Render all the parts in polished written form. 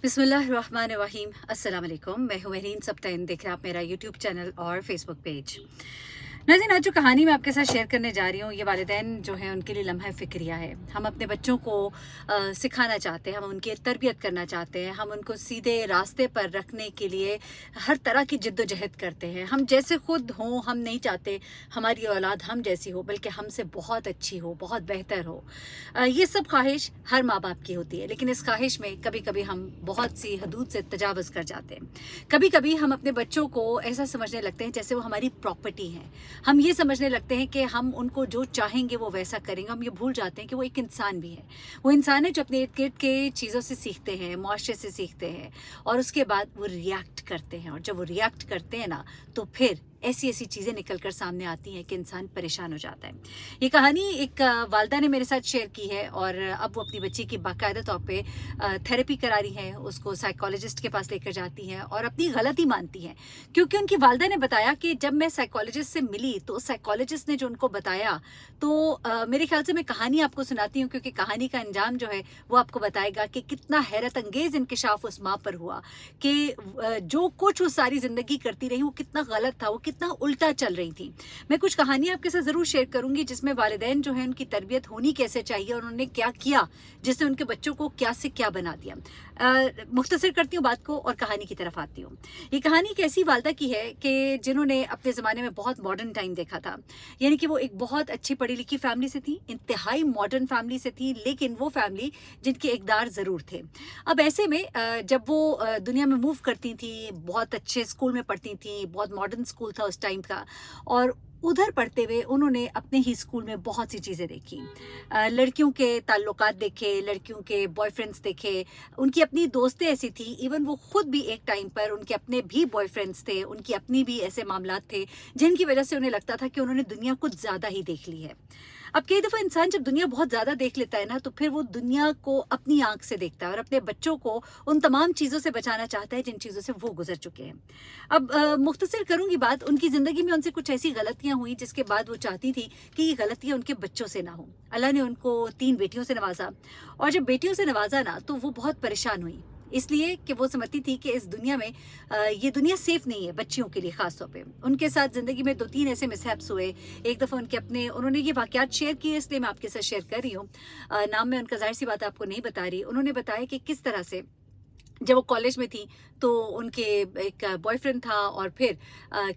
बिस्मिल्लाहिर्रहमानिर्रहीम। अस्सलाम वालेकुम। मैं हूँ मेहरीन सब्तैन। देख रहे हैं आप मेरा यूट्यूब चैनल और फेसबुक पेज। नाज़रीन, आज जो कहानी मैं आपके साथ शेयर करने जा रही हूँ, ये वालिदैन जो हैं उनके लिए लम्हा फ़िक्रिया है। हम अपने बच्चों को सिखाना चाहते हैं, हम उनकी तरबियत करना चाहते हैं, हम उनको सीधे रास्ते पर रखने के लिए हर तरह की जिद्दोजहद करते हैं। हम जैसे ख़ुद हों, हम नहीं चाहते हमारी औलाद हम जैसी हो, बल्कि हमसे बहुत अच्छी हो, बहुत बेहतर हो। ये सब ख्वाहिश हर माँ बाप की होती है, लेकिन इस ख्वाहिश में कभी कभी हम बहुत सी हदूद से तजावज़ कर जाते हैं। कभी कभी हम अपने बच्चों को ऐसा समझने लगते हैं जैसे वो हमारी प्रॉपर्टी हैं। हम ये समझने लगते हैं कि हम उनको जो चाहेंगे वो वैसा करेंगे। हम ये भूल जाते हैं कि वो एक इंसान भी है। वो इंसान है जो अपने इर्द गिर्द के चीज़ों से सीखते हैं, मुआशरे से सीखते हैं, और उसके बाद वो रिएक्ट करते हैं। और जब वो रिएक्ट करते हैं ना, तो फिर ऐसी ऐसी चीज़ें निकल कर सामने आती हैं कि इंसान परेशान हो जाता है। ये कहानी एक वालदा ने मेरे साथ शेयर की है, और अब वो अपनी बच्ची की बाकायदा तौर पे थेरेपी करा रही हैं, उसको साइकोलॉजिस्ट के पास लेकर जाती हैं और अपनी गलती मानती हैं। क्योंकि उनकी वालदा ने बताया कि जब मैं साइकोलॉजिस्ट से मिली तो साइकोलॉजिस्ट ने जो उनको बताया, तो मेरे ख्याल से मैं कहानी आपको सुनाती हूँ, क्योंकि कहानी का अंजाम जो है वो आपको बताएगा कि कितना हैरत अंगेज़ इंकिशाफ उस माँ पर हुआ कि जो कुछ वो सारी ज़िंदगी करती रही वो कितना गलत था, वो कितना उल्टा चल रही थी। मैं कुछ कहानियाँ आपके साथ ज़रूर शेयर करूँगी जिसमें वालिदैन जो है उनकी तरबियत होनी कैसे चाहिए और उन्होंने क्या किया जिसने उनके बच्चों को क्या से क्या बना दिया। मुख्तसर करती हूँ बात को और कहानी की तरफ आती हूँ। ये कहानी एक ऐसी वालदा की है कि जिन्होंने अपने ज़माने में बहुत मॉडर्न टाइम देखा था। यानी कि वो एक बहुत अच्छी पढ़ी लिखी फैमिली से थी, इंतहाई मॉडर्न फैमिली से थी, लेकिन वो फैमिली जिनके इक़दार ज़रूर थे। अब ऐसे में जब वो दुनिया में मूव करती थी, बहुत अच्छे स्कूल में पढ़ती थी, बहुत मॉडर्न स्कूल था उस टाइम का, और उधर पढ़ते हुए उन्होंने अपने ही स्कूल में बहुत सी चीज़ें देखी। लड़कियों के ताल्लुकात देखे, लड़कियों के बॉयफ्रेंड्स देखे, उनकी अपनी दोस्तें ऐसी थी, इवन वो खुद भी एक टाइम पर उनके अपने भी बॉयफ्रेंड्स थे, उनकी अपनी भी ऐसे मामलात थे जिनकी वजह से उन्हें लगता था कि उन्होंने दुनिया कुछ ज़्यादा ही देख ली है। अब कई दफ़ा इंसान जब दुनिया बहुत ज़्यादा देख लेता है ना, तो फिर वो दुनिया को अपनी आँख से देखता है और अपने बच्चों को उन तमाम चीज़ों से बचाना चाहता है जिन चीज़ों से वो गुजर चुके हैं। अब मुख्तसर करूँगी बात, उनकी ज़िंदगी में उनसे कुछ ऐसी गलतियाँ हुई जिसके बाद वो चाहती थी कि ये गलतियाँ उनके बच्चों से ना हों। अल्लाह ने उनको 3 बेटियों से नवाज़ा, और जब बेटियों से नवाज़ा ना, तो वो बहुत परेशान हुई, इसलिए कि वो समझती थी कि इस दुनिया में ये दुनिया सेफ़ नहीं है बच्चियों के लिए ख़ास तौर पे। उनके साथ ज़िंदगी में 2-3 ऐसे मिसहैप्स हुए। एक दफ़ा उनके अपने उन्होंने ये वाक़यात शेयर किए, इसलिए मैं आपके साथ शेयर कर रही हूँ। नाम मैं उनका ज़ाहिर-सी बात है आपको नहीं बता रही। उन्होंने बताया कि किस तरह से जब वो कॉलेज में थी तो उनके एक बॉयफ्रेंड था, और फिर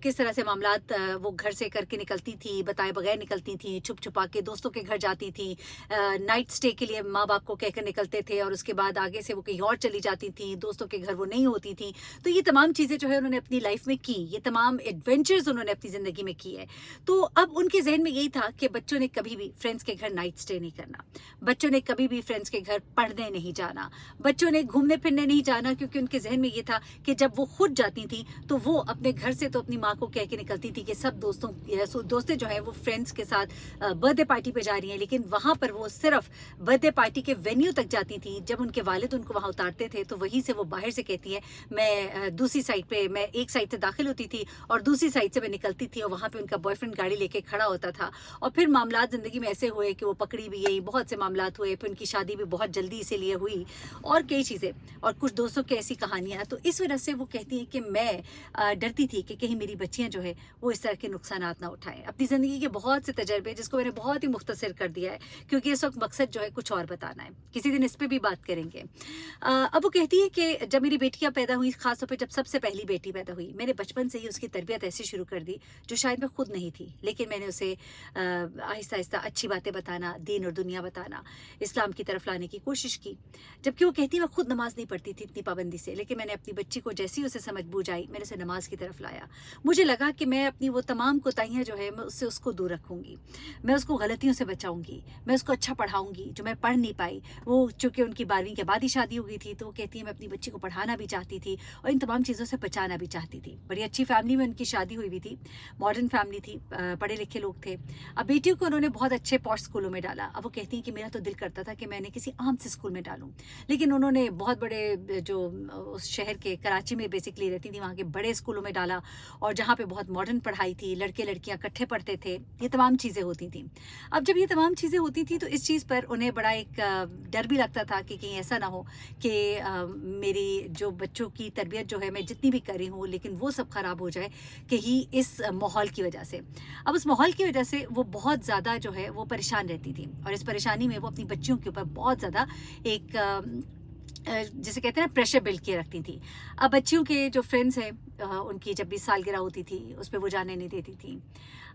किस तरह से मामलात वो घर से करके निकलती थी, बताए बगैर निकलती थी, छुप छुपा के दोस्तों के घर जाती थी, नाइट स्टे के लिए माँ बाप को कहकर निकलते थे, और उसके बाद आगे से वो कहीं और चली जाती थी, दोस्तों के घर वो नहीं होती थी। तो ये तमाम चीज़ें जो है उन्होंने अपनी लाइफ में की, ये तमाम एडवेंचर्स उन्होंने अपनी ज़िंदगी में की है। तो अब उनके जहन में यही था कि बच्चों ने कभी भी फ्रेंड्स के घर नाइट स्टे नहीं करना, बच्चों ने कभी भी फ्रेंड्स के घर पढ़ने नहीं जाना, बच्चों ने घूमने फिरने नहीं जाना, क्योंकि उनके जहन में ये था कि जब वो खुद जाती थी तो वो अपने घर से तो अपनी माँ को कह के निकलती थी कि सब दोस्तें जो हैं वो फ्रेंड्स के साथ बर्थडे पार्टी पे जा रही हैं, लेकिन वहाँ पर वो सिर्फ बर्थडे पार्टी के वेन्यू तक जाती थी। जब उनके वालिद उनको वहाँ उतारते थे तो वहीं से वो बाहर से कहती है, मैं दूसरी साइड पे, मैं एक साइड से दाखिल होती थी और दूसरी साइड से मैं निकलती थी, और वहाँ पर उनका बॉयफ्रेंड गाड़ी लेके खड़ा होता था। और फिर मामलात ज़िंदगी में ऐसे हुए कि वो पकड़ी भी गई, बहुत से मामलात हुए, फिर उनकी शादी भी बहुत जल्दी इसीलिए हुई, और कई चीज़ें, और कुछ दोस्तों की ऐसी कहानियाँ। तो इस वजह से वो कहती हैं कि मैं डरती थी कि कहीं मेरी बच्चियाँ जो है वो इस तरह के नुकसानात ना उठाएं। अपनी ज़िंदगी के बहुत से तजर्बे, जिसको मैंने बहुत ही मुख्तसर कर दिया है क्योंकि इस वक्त मकसद जो है कुछ और बताना है, किसी दिन इस पर भी बात करेंगे। अब वो कहती है कि जब मेरी बेटियाँ पैदा हुई, ख़ासतौर पर जब सबसे पहली बेटी पैदा हुई, मैंने बचपन से ही उसकी तरबियत ऐसी शुरू कर दी जो शायद मैं खुद नहीं थी, लेकिन मैंने उसे आहिस्ता आहिस्ता अच्छी बातें बताना, दीन और दुनिया बताना, इस्लाम की तरफ लाने की कोशिश की। जबकि वो कहती है मैं खुद नमाज नहीं पढ़ती थी इतनी पाबंदी से, लेकिन मैंने अपनी बच्ची को जैसी उसे समझ बूझ आई, मैंने उसे नमाज की तरफ लाया। मुझे लगा कि मैं अपनी वो तमाम कोताहियाँ जो है मैं उससे उसको दूर रखूँगी, मैं उसको गलतियों से बचाऊँगी, मैं उसको अच्छा पढ़ाऊँगी जो मैं पढ़ नहीं पाई। वो चूँकि उनकी 12वीं के बाद ही शादी हो गई थी, तो वो कहती है मैं अपनी बच्ची को पढ़ाना भी चाहती थी और इन तमाम चीज़ों से बचाना भी चाहती थी। बड़ी अच्छी फैमिली में उनकी शादी हुई भी थी, मॉडर्न फैमिली थी, पढ़े लिखे लोग थे। अब बेटियों को उन्होंने बहुत अच्छे पॉश स्कूलों में डाला। अब वो कहती हैं कि मेरा तो दिल करता था कि मैंने किसी आम से स्कूल में डालूँ, लेकिन उन्होंने बहुत बड़े पे जो उस शहर के कराची में बेसिकली रहती थी, वहाँ के बड़े स्कूलों में डाला, और जहाँ पे बहुत मॉडर्न पढ़ाई थी, लड़के लड़कियाँ इकट्ठे पढ़ते थे, ये तमाम चीज़ें होती थी। अब जब ये तमाम चीज़ें होती थी तो इस चीज़ पर उन्हें बड़ा एक डर भी लगता था कि कहीं ऐसा ना हो कि मेरी जो बच्चों की तरबियत जो है मैं जितनी भी करी हूँ लेकिन वो सब ख़राब हो जाए कहीं इस माहौल की वजह से। अब उस माहौल की वजह से वो बहुत ज़्यादा जो है वो परेशान रहती थी, और इस परेशानी में वो अपनी बच्चियों के ऊपर बहुत ज़्यादा एक जिसे कहते हैं ना प्रेशर बिल्ड किए रखती थी। अब बच्चियों के जो फ्रेंड्स हैं उनकी जब भी सालगिरह होती थी उस पे वो जाने नहीं देती थी।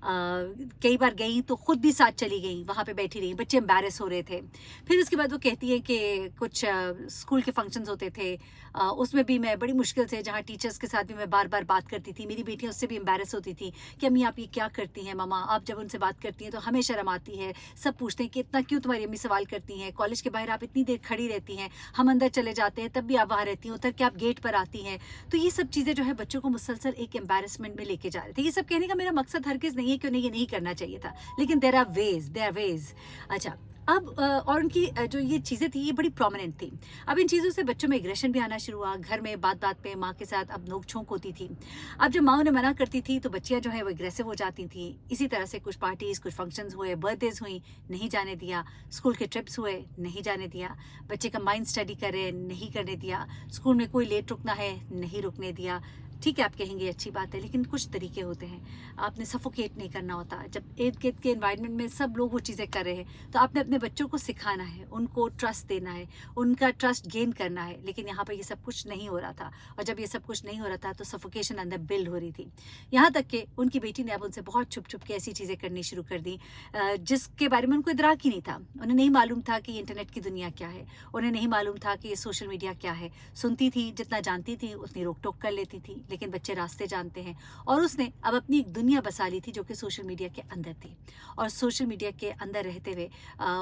कई बार गई तो खुद भी साथ चली गई, वहाँ पे बैठी रही, बच्चे एम्बैरस हो रहे थे। फिर उसके बाद वो कहती है कि कुछ स्कूल के फंक्शंस होते थे, उसमें भी मैं बड़ी मुश्किल से, जहाँ टीचर्स के साथ भी मैं बार बार बात करती थी, मेरी बेटियाँ उससे भी एम्बैरस होती थी कि अम्मी आप ये क्या करती हैं, ममा आप जब उनसे बात करती हैं तो हमें शर्म आती है, सब पूछते हैं कि इतना क्यों तुम्हारी अम्मी सवाल करती हैं, कॉलेज के बाहर आप इतनी देर खड़ी रहती हैं, हम अंदर चले जाते हैं तब भी आप वहाँ रहती हैं, उतर के आप गेट पर आती हैं। तो ये सब चीज़ें जो है बच्चों को मुसलसल एक एम्बैरसमेंट में लेके जा रहे थे। ये सब कहने का मेरा मकसद हरगिज़ नहीं है कि उन्हें ये नहीं करना चाहिए था, लेकिन देयर आर वेज। अच्छा, अब और उनकी जो ये चीज़ें थी ये बड़ी प्रोमिनेंट थी। अब इन चीज़ों से बच्चों में एग्रेशन भी आना शुरू हुआ, घर में बात बात पे माँ के साथ अब नोक झोंक होती थी। अब जब माँ उन्हें मना करती थी तो बच्चियाँ जो है वो एग्रेसिव हो जाती थी। इसी तरह से कुछ पार्टीज़, कुछ फंक्शंस हुए, बर्थडेज हुई, नहीं जाने दिया, स्कूल के ट्रिप्स हुए, नहीं जाने दिया, बच्चे कंबाइंड स्टडी करे, नहीं करने दिया, स्कूल में कोई लेट रुकना है, नहीं रुकने दिया। ठीक है, आप कहेंगे अच्छी बात है, लेकिन कुछ तरीके होते हैं, आपने सफोकेट नहीं करना होता। जब इर्द गिर्द के एनवायरनमेंट में सब लोग वो चीज़ें कर रहे हैं तो आपने अपने बच्चों को सिखाना है, उनको ट्रस्ट देना है, उनका ट्रस्ट गेन करना है। लेकिन यहाँ पर ये सब कुछ नहीं हो रहा था, और जब ये सब कुछ नहीं हो रहा था तो सफोकेशन अंदर बिल्ड हो रही थी। यहाँ तक कि उनकी बेटी ने अब उनसे बहुत छुप छुप के ऐसी चीज़ें करनी शुरू कर दी जिसके बारे में उनको इदराक ही नहीं था। उन्हें नहीं मालूम था कि इंटरनेट की दुनिया क्या है, उन्हें नहीं मालूम था कि ये सोशल मीडिया क्या है। सुनती थी, जितना जानती थी उतनी रोक टोक कर लेती थी, लेकिन बच्चे रास्ते जानते हैं। और उसने अब अपनी एक दुनिया बसा ली थी जो कि सोशल मीडिया के अंदर थी, और सोशल मीडिया के अंदर रहते हुए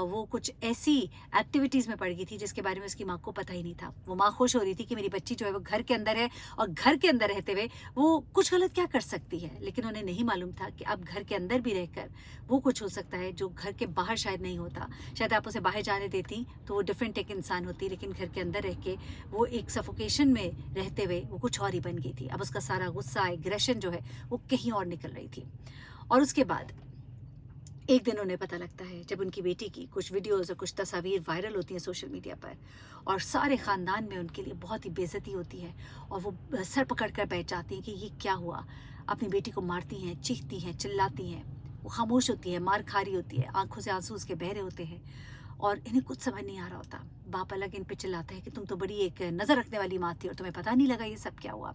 वो कुछ ऐसी एक्टिविटीज़ में पड़ गई थी जिसके बारे में उसकी माँ को पता ही नहीं था। वो माँ खुश हो रही थी कि मेरी बच्ची जो है वो घर के अंदर है, और घर के अंदर रहते हुए वो कुछ गलत क्या कर सकती है, लेकिन उन्हें नहीं मालूम था कि अब घर के अंदर भी रहकर वो कुछ हो सकता है जो घर के बाहर शायद नहीं होता। शायद आप उसे बाहर जाने देती तो वो डिफरेंट एक इंसान होती, लेकिन घर के अंदर रह के वो एक सफोकेशन में रहते हुए वो कुछ और ही बन गई थी। अब उसका सारा गुस्सा, एग्रेशन जो है वो कहीं और निकल रही थी। और उसके बाद एक दिन उन्हें पता लगता है जब उनकी बेटी की कुछ वीडियोस और कुछ तस्वीर वायरल होती हैं सोशल मीडिया पर, और सारे ख़ानदान में उनके लिए बहुत ही बेइज्जती होती है, और वो सर पकड़ कर बैठ जाती हैं कि ये क्या हुआ। अपनी बेटी को मारती हैं, चीखती हैं, चिल्लाती हैं, वो खामोश होती है, मार खा रही होती है, आंखों से आंसू उसके बह रहे होते हैं, और इन्हें कुछ समझ नहीं आ रहा होता। बाप अलग इन पे चिल्लाता है कि तुम तो बड़ी एक नज़र रखने वाली माँ थी और तुम्हें पता नहीं लगा ये सब क्या हुआ।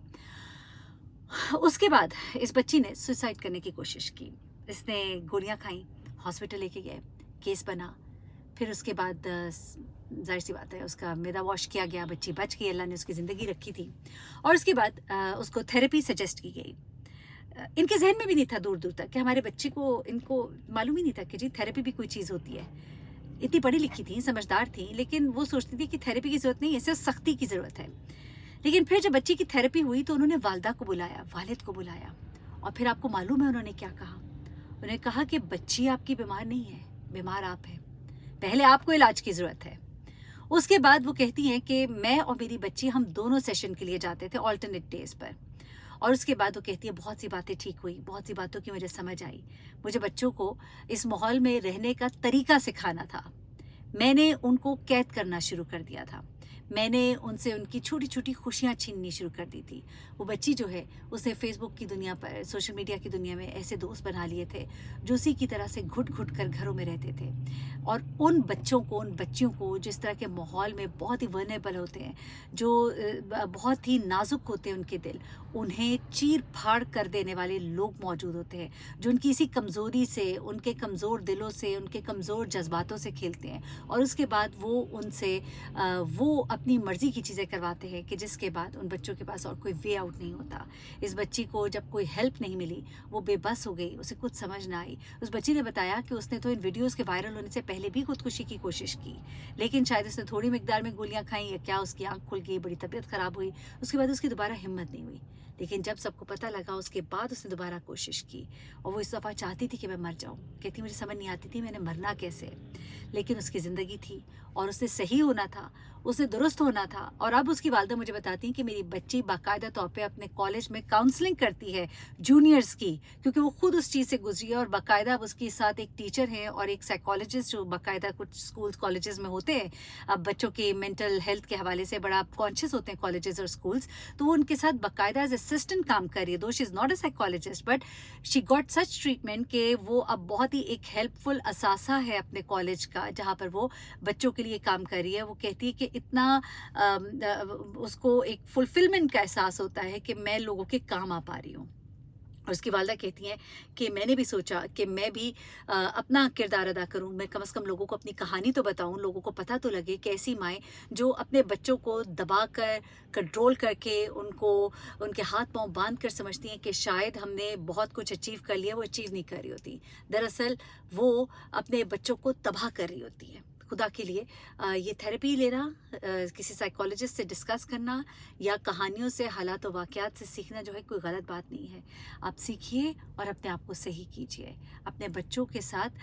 उसके बाद इस बच्ची ने सुसाइड करने की कोशिश की, इसने गोलियां खाई, हॉस्पिटल लेके गए, केस बना। फिर उसके बाद जाहिर सी बात है उसका मैदा वॉश किया गया, बच्ची बच गई, अल्लाह ने उसकी ज़िंदगी रखी थी। और उसके बाद उसको थेरेपी सजेस्ट की गई। इनके जहन में भी नहीं था दूर दूर तक कि हमारे बच्चे को, इनको मालूम ही नहीं था कि जी थेरेपी भी कोई चीज़ होती है। इतनी पढ़ी लिखी थी, समझदार थी, लेकिन वो सोचती थी कि थेरेपी की ज़रूरत नहीं है, सिर्फ सख्ती की ज़रूरत है। लेकिन फिर जब बच्ची की थेरेपी हुई तो उन्होंने वालिदा को बुलाया, वालिद को बुलाया, और फिर आपको मालूम है उन्होंने क्या कहा? उन्होंने कहा कि बच्ची आपकी बीमार नहीं है, बीमार आप हैं, पहले आपको इलाज की ज़रूरत है। उसके बाद वो कहती हैं कि मैं और मेरी बच्ची हम दोनों सेशन के लिए जाते थे ऑल्टरनेट डेज पर, और उसके बाद वो कहती है बहुत सी बातें ठीक हुई, बहुत सी बातों की मुझे समझ आई। मुझे बच्चों को इस माहौल में रहने का तरीका सिखाना था, मैंने उनको कैद करना शुरू कर दिया था, मैंने उनसे उनकी छोटी छोटी खुशियाँ छीननी शुरू कर दी थी। वो बच्ची जो है उसने फेसबुक की दुनिया पर, सोशल मीडिया की दुनिया में ऐसे दोस्त बना लिए थे जो उसी की तरह से घुट घुट कर घरों में रहते थे, और उन बच्चों को, उन बच्चियों को जिस तरह के माहौल में बहुत ही वल्नरेबल होते हैं, जो बहुत ही नाजुक होते हैं उनके दिल, उन्हें चीर फाड़ कर देने वाले लोग मौजूद होते हैं जो उनकी इसी कमज़ोरी से, उनके कमज़ोर दिलों से, उनके कमज़ोर जज्बातों से खेलते हैं, और उसके बाद वो उनसे वो अपनी मर्ज़ी की चीज़ें करवाते हैं कि जिसके बाद उन बच्चों के पास और कोई वे आउट नहीं होता। इस बच्ची को जब कोई हेल्प नहीं मिली वो बेबस हो गई, उसे कुछ समझ ना आई। उस बच्ची ने बताया कि उसने तो इन वीडियोस के वायरल होने से पहले भी खुदकुशी की कोशिश की, लेकिन शायद उसने थोड़ी मिकदार में गोलियां खाई या क्या, उसकी आंख खुल गई, बड़ी तबीयत ख़राब हुई, उसके बाद उसकी दोबारा हिम्मत नहीं हुई। लेकिन जब सबको पता लगा उसके बाद उसने दोबारा कोशिश की, और वो इस दफ़ा चाहती थी कि मैं मर जाऊँ। कहती मुझे समझ नहीं आती थी मैंने मरना कैसे, लेकिन उसकी ज़िंदगी थी और उसने सही होना था। उसे दुरुस्त होना था। और अब उसकी वालिदा मुझे बताती हैं कि मेरी बच्ची बाकायदा तौर पे अपने कॉलेज में काउंसलिंग करती है जूनियर्स की, क्योंकि वो खुद उस चीज़ से गुजरी है। और बाकायदा अब उसके साथ एक टीचर हैं और एक साइकोलॉजिस्ट जो बाकायदा कुछ स्कूल्स कॉलेजेस में होते हैं, अब बच्चों के मेंटल हेल्थ के हवाले से बड़ा कॉन्शियस होते हैं कॉलेजेस और स्कूल्स, तो वो उनके साथ बाकायदा एज असिस्टेंट काम कर रही है। दो she is not a psychologist but she got such treatment कि वो अब बहुत ही एक हेल्पफुल असासा है अपने कॉलेज का, जहाँ पर वो बच्चों के लिए काम कर रही है। वो कहती है कि इतना उसको एक फुलफिलमेंट का एहसास होता है कि मैं लोगों के काम आ पा रही हूँ। और उसकी वालिदा कहती हैं कि मैंने भी सोचा कि मैं भी अपना किरदार अदा करूं, मैं कम से कम लोगों को अपनी कहानी तो बताऊं, लोगों को पता तो लगे कि ऐसी माएँ जो अपने बच्चों को दबा कर, कंट्रोल करके, उनको उनके हाथ पांव बांध कर समझती हैं कि शायद हमने बहुत कुछ अचीव कर लिया, वो अचीव नहीं कर रही होती। दरअसल वो अपने बच्चों को तबाह कर रही होती है। खुदा के लिए ये थेरेपी लेना, किसी साइकोलॉजिस्ट से डिस्कस करना या कहानियों से, हालात और वाक़यात से सीखना जो है कोई गलत बात नहीं है। आप सीखिए और अपने आप को सही कीजिए। अपने बच्चों के साथ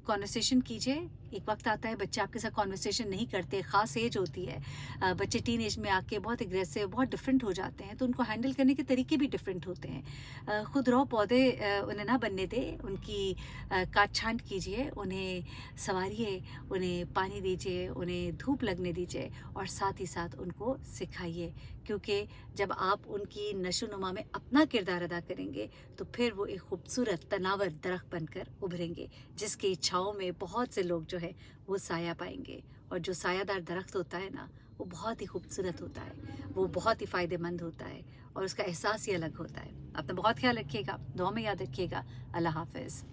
कॉन्वर्सेशन कीजिए। एक वक्त आता है बच्चे आपके साथ कॉन्वर्सेशन नहीं करते, ख़ास एज होती है, बच्चे टीन एज में आके बहुत एग्रेसिव, बहुत डिफरेंट हो जाते हैं, तो उनको हैंडल करने के तरीके भी डिफरेंट होते हैं। खुद रॉ पौधे उन्हें ना बनने दें, उनकी काट छांट कीजिए, उन्हें संवारिए, उन्हें पानी दीजिए, उन्हें धूप लगने दीजिए और साथ ही साथ उनको सिखाइए, क्योंकि जब आप उनकी नशोनुमा में अपना किरदार अदा करेंगे तो फिर वो एक खूबसूरत तनावर दरख्त बनकर उभरेंगे, जिसकी इच्छाओं में बहुत से लोग जो है वो साया पाएंगे। और जो सायादार दरख्त होता है ना, वो बहुत ही खूबसूरत होता है, वो बहुत ही फ़ायदेमंद होता है और उसका एहसास ही अलग होता है। अपना बहुत ख्याल रखिएगा, दुआ में याद रखिएगा। अल्लाह हाफ़िज़।